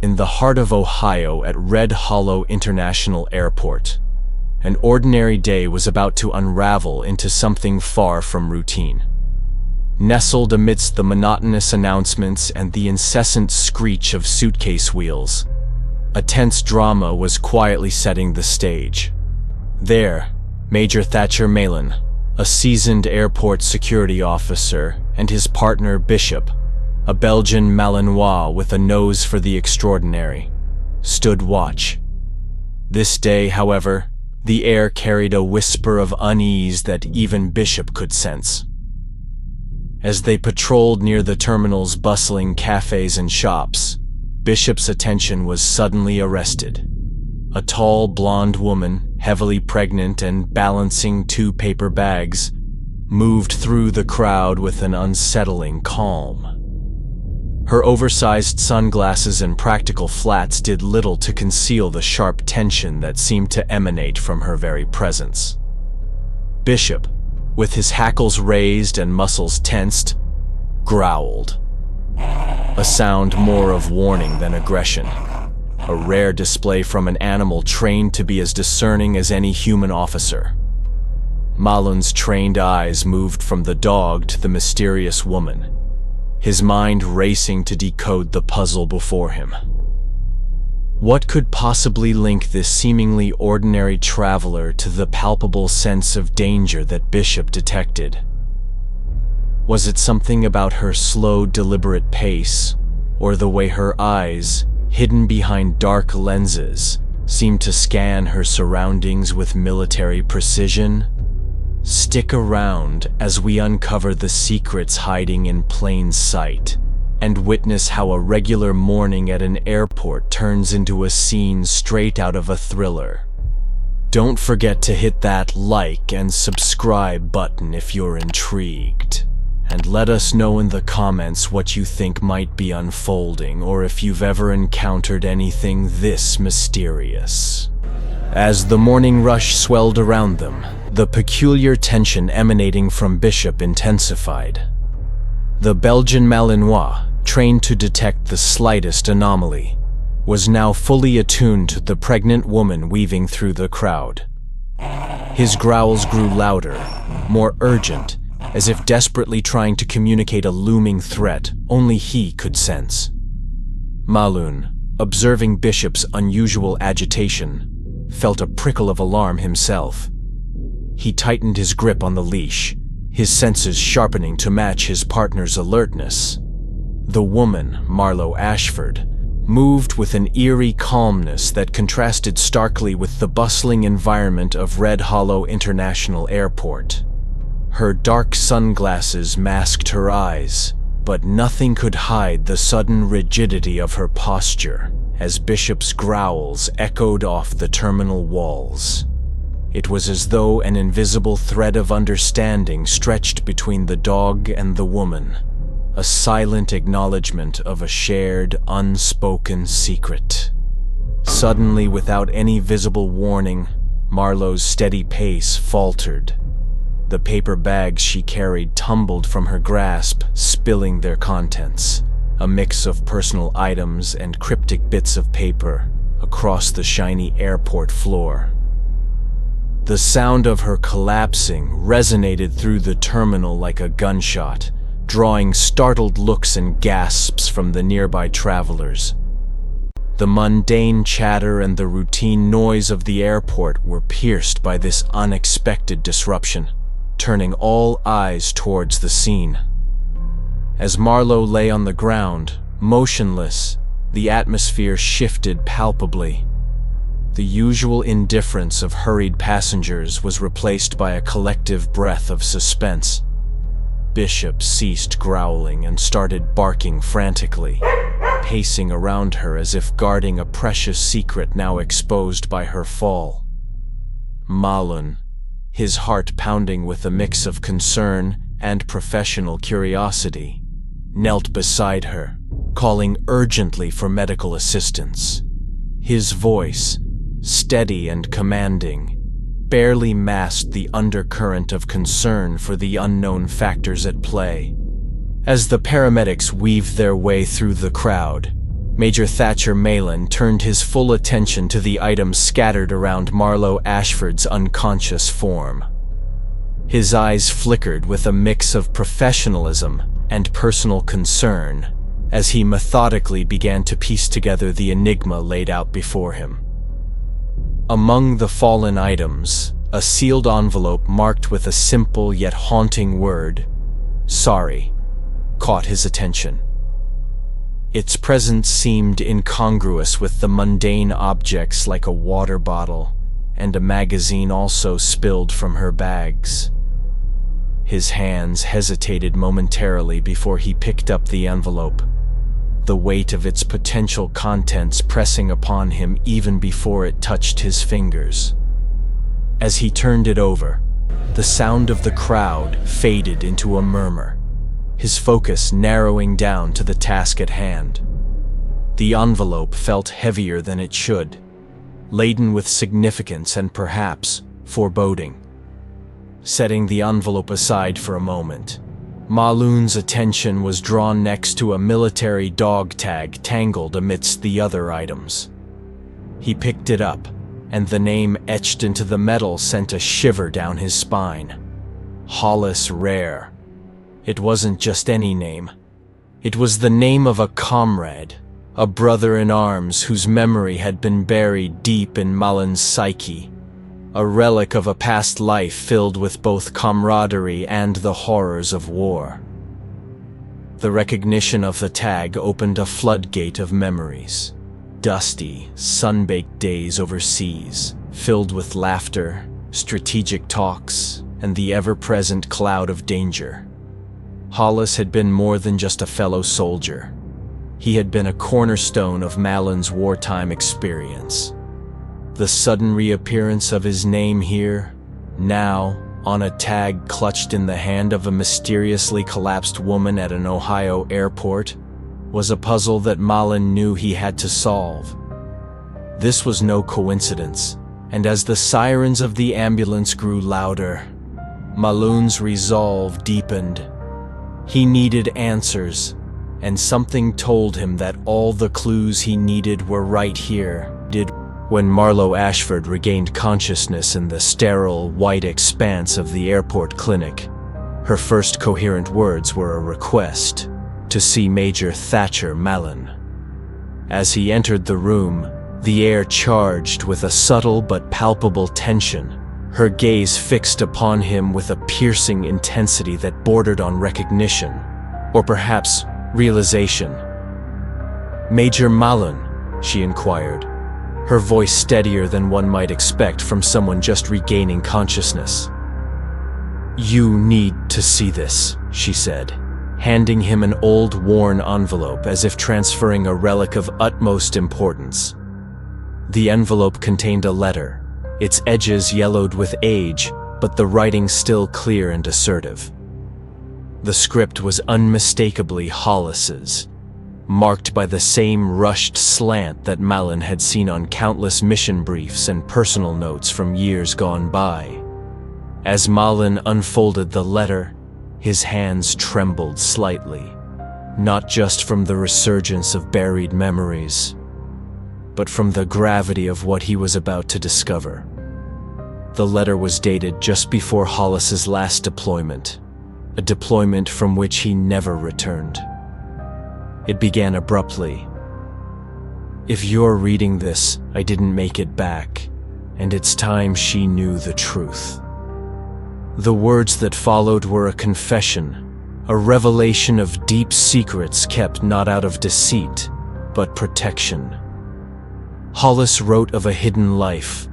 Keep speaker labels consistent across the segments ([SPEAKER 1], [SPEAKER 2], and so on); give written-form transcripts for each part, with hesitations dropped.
[SPEAKER 1] in the heart of Ohio at Red Hollow International Airport. An ordinary day was about to unravel into something far from routine. Nestled amidst the monotonous announcements and the incessant screech of suitcase wheels, a tense drama was quietly setting the stage. There, Major Thatcher Malin, a seasoned airport security officer, and his partner Bishop, a Belgian Malinois with a nose for the extraordinary, stood watch. This day, however, the air carried a whisper of unease that even Bishop could sense. As they patrolled near the terminal's bustling cafes and shops, Bishop's attention was suddenly arrested. A tall, blonde woman, heavily pregnant and balancing 2 paper bags, moved through the crowd with an unsettling calm. Her oversized sunglasses and practical flats did little to conceal the sharp tension that seemed to emanate from her very presence. Bishop, with his hackles raised and muscles tensed, growled. A sound more of warning than aggression. A rare display from an animal trained to be as discerning as any human officer. Malin's trained eyes moved from the dog to the mysterious woman, his mind racing to decode the puzzle before him. What could possibly link this seemingly ordinary traveler to the palpable sense of danger that Bishop detected? Was it something about her slow, deliberate pace, or the way her eyes, hidden behind dark lenses, seemed to scan her surroundings with military precision? Stick around as we uncover the secrets hiding in plain sight, and witness how a regular morning at an airport turns into a scene straight out of a thriller. Don't forget to hit that like and subscribe button if you're intrigued. And let us know in the comments what you think might be unfolding, or if you've ever encountered anything this mysterious. As the morning rush swelled around them, the peculiar tension emanating from Bishop intensified. The Belgian Malinois, trained to detect the slightest anomaly, was now fully attuned to the pregnant woman weaving through the crowd. His growls grew louder, more urgent, as if desperately trying to communicate a looming threat only he could sense. Malun, observing Bishop's unusual agitation, felt a prickle of alarm himself. He tightened his grip on the leash, his senses sharpening to match his partner's alertness. The woman, Marlo Ashford, moved with an eerie calmness that contrasted starkly with the bustling environment of Red Hollow International Airport. Her dark sunglasses masked her eyes, but nothing could hide the sudden rigidity of her posture as Bishop's growls echoed off the terminal walls. It was as though an invisible thread of understanding stretched between the dog and the woman, a silent acknowledgement of a shared, unspoken secret. Suddenly, without any visible warning, Marlo's steady pace faltered. The paper bags she carried tumbled from her grasp, spilling their contents, a mix of personal items and cryptic bits of paper, across the shiny airport floor. The sound of her collapsing resonated through the terminal like a gunshot, drawing startled looks and gasps from the nearby travelers. The mundane chatter and the routine noise of the airport were pierced by this unexpected disruption, turning all eyes towards the scene. As Marlo lay on the ground, motionless, the atmosphere shifted palpably. The usual indifference of hurried passengers was replaced by a collective breath of suspense. Bishop ceased growling and started barking frantically, pacing around her as if guarding a precious secret now exposed by her fall. Malun, his heart pounding with a mix of concern and professional curiosity, knelt beside her, calling urgently for medical assistance. His voice, steady and commanding, barely masked the undercurrent of concern for the unknown factors at play. As the paramedics weaved their way through the crowd, Major Thatcher Malin turned his full attention to the items scattered around Marlowe Ashford's unconscious form. His eyes flickered with a mix of professionalism and personal concern as he methodically began to piece together the enigma laid out before him. Among the fallen items, a sealed envelope marked with a simple yet haunting word, "Sorry," caught his attention. Its presence seemed incongruous with the mundane objects like a water bottle and a magazine also spilled from her bags. His hands hesitated momentarily before he picked up the envelope, the weight of its potential contents pressing upon him even before it touched his fingers. As he turned it over, the sound of the crowd faded into a murmur, his focus narrowing down to the task at hand. The envelope felt heavier than it should, laden with significance and perhaps foreboding. Setting the envelope aside for a moment, Malun's attention was drawn next to a military dog tag tangled amidst the other items. He picked it up, and the name etched into the metal sent a shiver down his spine. Hollis Rare. It wasn't just any name. It was the name of a comrade, a brother in arms whose memory had been buried deep in Malun's psyche, a relic of a past life filled with both camaraderie and the horrors of war. The recognition of the tag opened a floodgate of memories. Dusty, sun-baked days overseas, filled with laughter, strategic talks, and the ever-present cloud of danger. Hollis had been more than just a fellow soldier. He had been a cornerstone of Malun's wartime experience. The sudden reappearance of his name here, now on a tag clutched in the hand of a mysteriously collapsed woman at an Ohio airport, was a puzzle that Malin knew he had to solve. This was no coincidence, and as the sirens of the ambulance grew louder, Malun's resolve deepened. He needed answers, and something told him that all the clues he needed were right here. When Marlowe Ashford regained consciousness in the sterile, white expanse of the airport clinic, her first coherent words were a request to see Major Thatcher Malin. As he entered the room, the air charged with a subtle but palpable tension, her gaze fixed upon him with a piercing intensity that bordered on recognition, or perhaps realization. "Major Malin?" she inquired, her voice steadier than one might expect from someone just regaining consciousness. "You need to see this," she said, handing him an old, worn envelope as if transferring a relic of utmost importance. The envelope contained a letter, its edges yellowed with age, but the writing still clear and assertive. The script was unmistakably Hollis's, marked by the same rushed slant that Malin had seen on countless mission briefs and personal notes from years gone by. As Malin unfolded the letter, his hands trembled slightly, not just from the resurgence of buried memories, but from the gravity of what he was about to discover. The letter was dated just before Hollis's last deployment, a deployment from which he never returned. It began abruptly. "If you're reading this, I didn't make it back, and it's time she knew the truth." The words that followed were a confession, a revelation of deep secrets kept not out of deceit, but protection. Hollis wrote of a hidden life,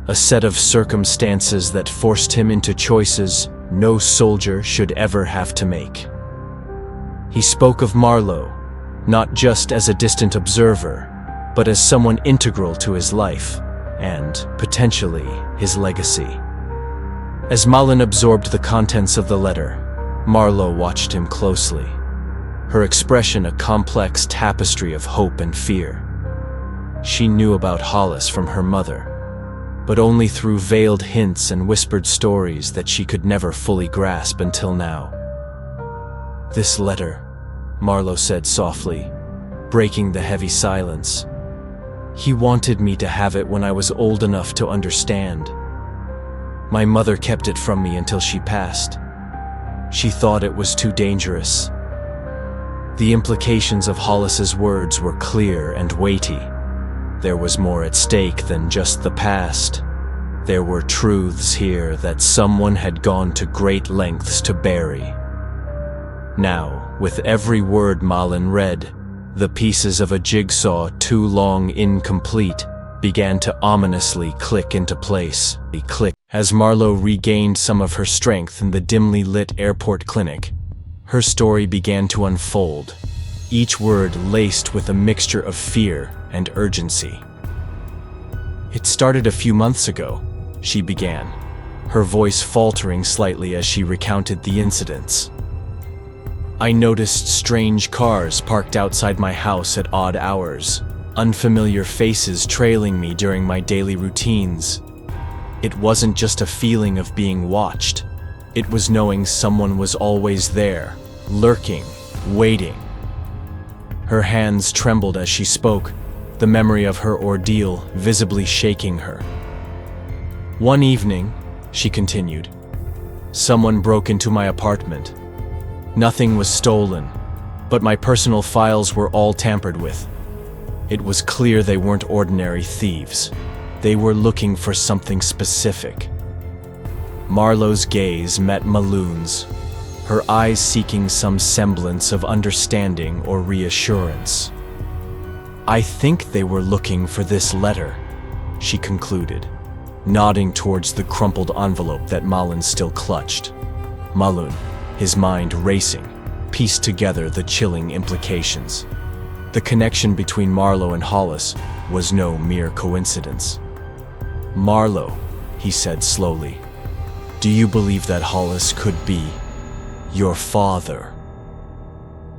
[SPEAKER 1] a set of circumstances that forced him into choices no soldier should ever have to make. He spoke of Marlowe, not just as a distant observer, but as someone integral to his life, and, potentially, his legacy. As Malin absorbed the contents of the letter, Marlowe watched him closely, her expression a complex tapestry of hope and fear. She knew about Hollis from her mother, but only through veiled hints and whispered stories that she could never fully grasp until now. "This letter," Marlowe said softly, breaking the heavy silence. He wanted me to have it when I was old enough to understand. My mother kept it from me until she passed. She thought it was too dangerous. The implications of Hollis's words were clear and weighty. There was more at stake than just the past. There were truths here that someone had gone to great lengths to bury. Now, with every word Malin read, the pieces of a jigsaw too long incomplete began to ominously click into place. As Marlowe regained some of her strength in the dimly lit airport clinic, her story began to unfold, each word laced with a mixture of fear and urgency. "It started a few months ago," she began, her voice faltering slightly as she recounted the incidents. "I noticed strange cars parked outside my house at odd hours, unfamiliar faces trailing me during my daily routines. It wasn't just a feeling of being watched. It was knowing someone was always there, lurking, waiting." Her hands trembled as she spoke, the memory of her ordeal visibly shaking her. "One evening," she continued, "someone broke into my apartment. Nothing was stolen, but my personal files were all tampered with. It was clear they weren't ordinary thieves. They were looking for something specific." Marlowe's gaze met Maloon's, her eyes seeking some semblance of understanding or reassurance. "I think they were looking for this letter," she concluded, nodding towards the crumpled envelope that Malin still clutched. Maloon, his mind racing, pieced together the chilling implications. The connection between Marlowe and Hollis was no mere coincidence. "Marlowe," he said slowly, "do you believe that Hollis could be your father?"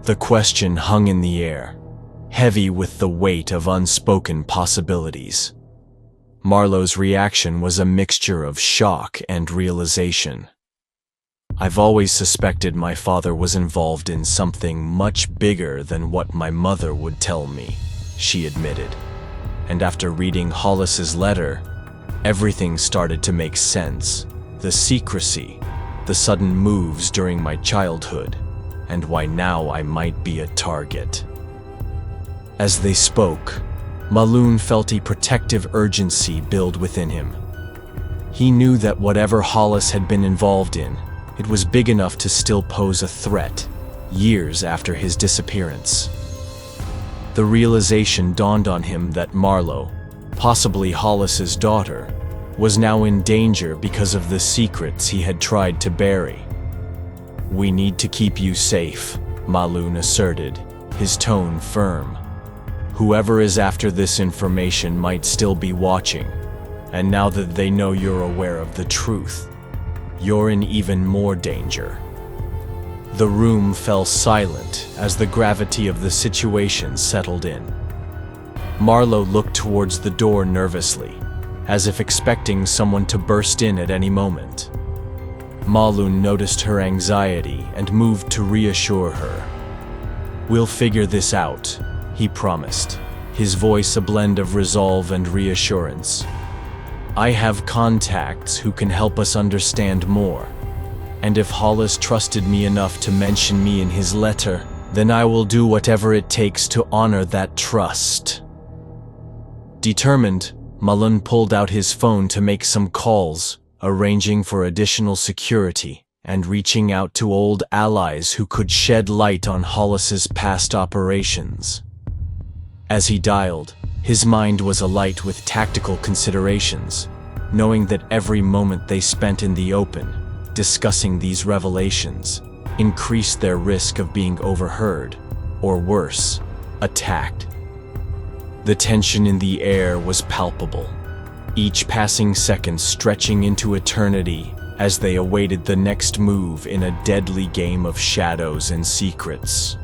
[SPEAKER 1] The question hung in the air, heavy with the weight of unspoken possibilities. Marlowe's reaction was a mixture of shock and realization. "I've always suspected my father was involved in something much bigger than what my mother would tell me," she admitted. "And after reading Hollis's letter, everything started to make sense. The secrecy, the sudden moves during my childhood, and why now I might be a target." As they spoke, Maloon felt a protective urgency build within him. He knew that whatever Hollis had been involved in, it was big enough to still pose a threat, years after his disappearance. The realization dawned on him that Marlowe, possibly Hollis's daughter, was now in danger because of the secrets he had tried to bury. "We need to keep you safe," Maloon asserted, his tone firm. "Whoever is after this information might still be watching, and now that they know you're aware of the truth, you're in even more danger." The room fell silent as the gravity of the situation settled in. Marlowe looked towards the door nervously, as if expecting someone to burst in at any moment. Maloon noticed her anxiety and moved to reassure her. "We'll figure this out," he promised, his voice a blend of resolve and reassurance. "I have contacts who can help us understand more, and if Hollis trusted me enough to mention me in his letter, then I will do whatever it takes to honor that trust." Determined, Maloon pulled out his phone to make some calls, arranging for additional security and reaching out to old allies who could shed light on Hollis's past operations. As he dialed, his mind was alight with tactical considerations, knowing that every moment they spent in the open, discussing these revelations, increased their risk of being overheard, or worse, attacked. The tension in the air was palpable, each passing second stretching into eternity as they awaited the next move in a deadly game of shadows and secrets.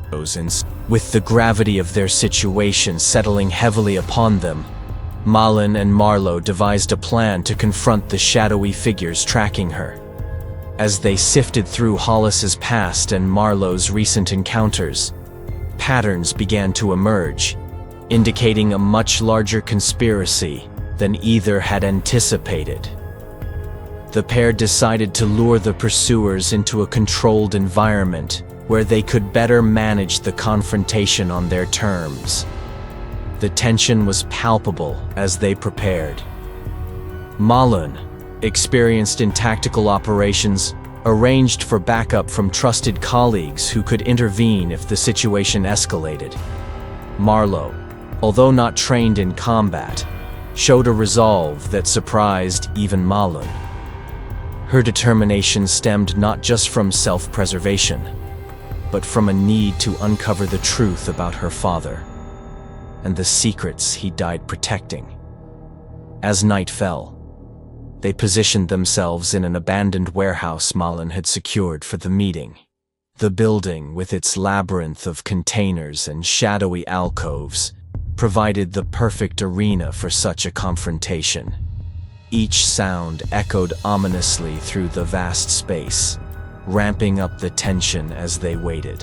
[SPEAKER 1] With the gravity of their situation settling heavily upon them, Malin and Marlowe devised a plan to confront the shadowy figures tracking her. As they sifted through Hollis's past and Marlowe's recent encounters, patterns began to emerge, indicating a much larger conspiracy than either had anticipated. The pair decided to lure the pursuers into a controlled environment where they could better manage the confrontation on their terms. The tension was palpable as they prepared. Malun, experienced in tactical operations, arranged for backup from trusted colleagues who could intervene if the situation escalated. Marlowe, although not trained in combat, showed a resolve that surprised even Malun. Her determination stemmed not just from self-preservation, but from a need to uncover the truth about her father and the secrets he died protecting. As night fell, they positioned themselves in an abandoned warehouse Malun had secured for the meeting. The building, with its labyrinth of containers and shadowy alcoves, provided the perfect arena for such a confrontation. Each sound echoed ominously through the vast space, ramping up the tension as they waited.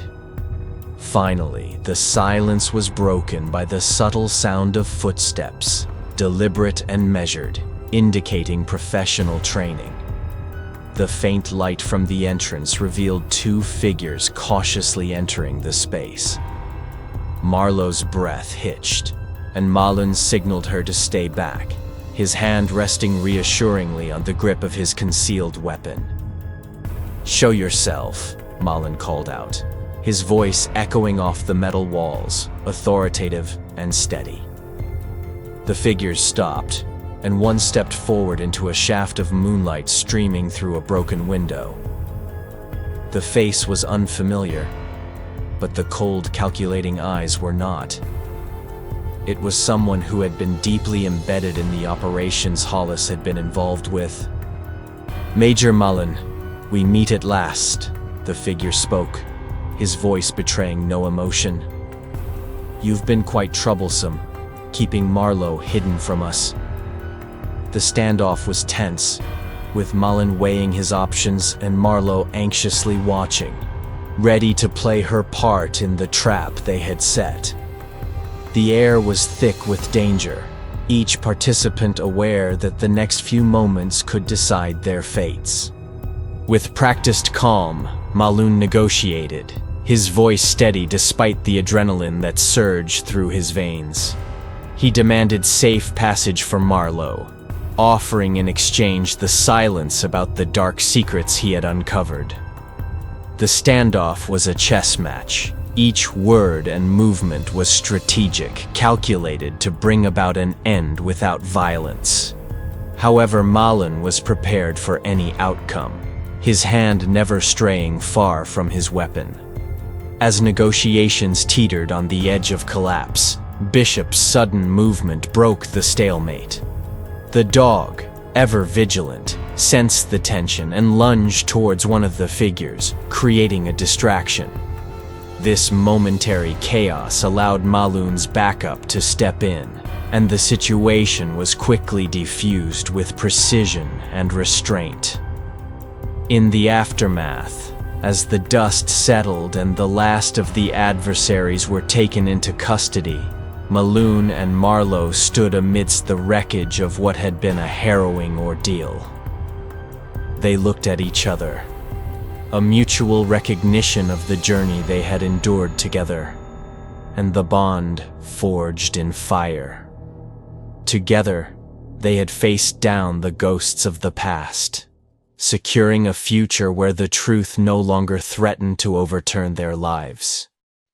[SPEAKER 1] Finally, the silence was broken by the subtle sound of footsteps, deliberate and measured, indicating professional training. The faint light from the entrance revealed two figures cautiously entering the space. Marlowe's breath hitched, and Malun signaled her to stay back, his hand resting reassuringly on the grip of his concealed weapon. "Show yourself," Malun called out, his voice echoing off the metal walls, authoritative and steady. The figures stopped, and one stepped forward into a shaft of moonlight streaming through a broken window. The face was unfamiliar, but the cold, calculating eyes were not. It was someone who had been deeply embedded in the operations Hollis had been involved with. "Major Malun, we meet at last," the figure spoke, his voice betraying no emotion. "You've been quite troublesome, keeping Marlowe hidden from us." The standoff was tense, with Malun weighing his options and Marlowe anxiously watching, ready to play her part in the trap they had set. The air was thick with danger, each participant aware that the next few moments could decide their fates. With practiced calm, Malun negotiated, his voice steady despite the adrenaline that surged through his veins. He demanded safe passage for Marlowe, offering in exchange the silence about the dark secrets he had uncovered. The standoff was a chess match. Each word and movement was strategic, calculated to bring about an end without violence. However, Malun was prepared for any outcome, his hand never straying far from his weapon. As negotiations teetered on the edge of collapse, Bishop's sudden movement broke the stalemate. The dog, ever vigilant, sensed the tension and lunged towards one of the figures, creating a distraction. This momentary chaos allowed Malun's backup to step in, and the situation was quickly defused with precision and restraint. In the aftermath, as the dust settled and the last of the adversaries were taken into custody, Malun and Marlowe stood amidst the wreckage of what had been a harrowing ordeal. They looked at each other, a mutual recognition of the journey they had endured together, and the bond forged in fire. Together, they had faced down the ghosts of the past, securing a future where the truth no longer threatened to overturn their lives.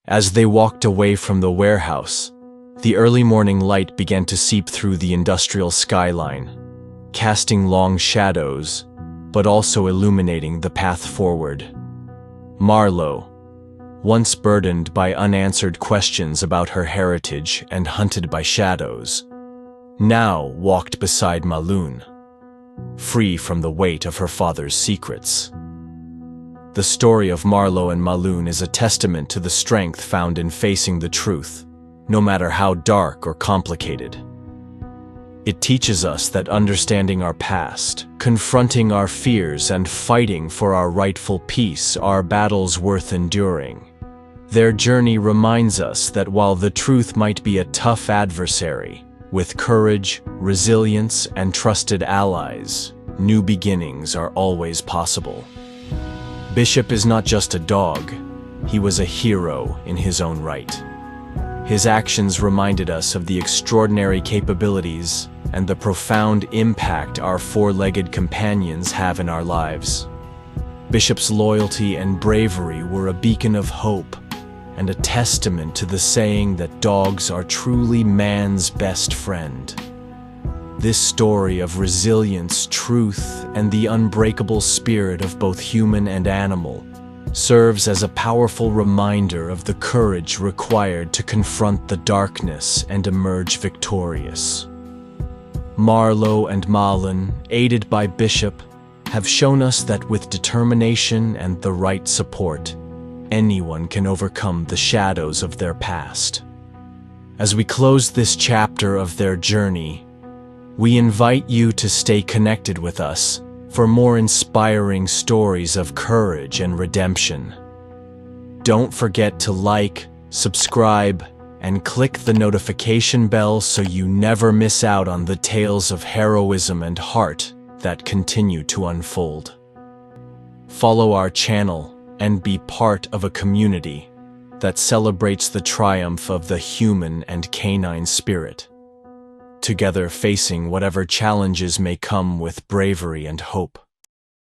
[SPEAKER 1] As they walked away from the warehouse, the early morning light began to seep through the industrial skyline, casting long shadows, but also illuminating the path forward. Marlowe, once burdened by unanswered questions about her heritage and hunted by shadows, now walked beside Malun, free from the weight of her father's secrets. The story of Marlowe and Malun is a testament to the strength found in facing the truth, no matter how dark or complicated. It teaches us that understanding our past, confronting our fears, and fighting for our rightful peace are battles worth enduring. Their journey reminds us that while the truth might be a tough adversary, with courage, resilience, and trusted allies, new beginnings are always possible. Bishop is not just a dog, he was a hero in his own right. His actions reminded us of the extraordinary capabilities and the profound impact our four-legged companions have in our lives. Bishop's loyalty and bravery were a beacon of hope and a testament to the saying that dogs are truly man's best friend. This story of resilience, truth, and the unbreakable spirit of both human and animal serves as a powerful reminder of the courage required to confront the darkness and emerge victorious. Marlowe and Malin, aided by Bishop, have shown us that with determination and the right support, anyone can overcome the shadows of their past. As we close this chapter of their journey, we invite you to stay connected with us for more inspiring stories of courage and redemption. Don't forget to like, subscribe, and click the notification bell so you never miss out on the tales of heroism and heart that continue to unfold. Follow our channel and be part of a community that celebrates the triumph of the human and canine spirit, together facing whatever challenges may come with bravery and hope.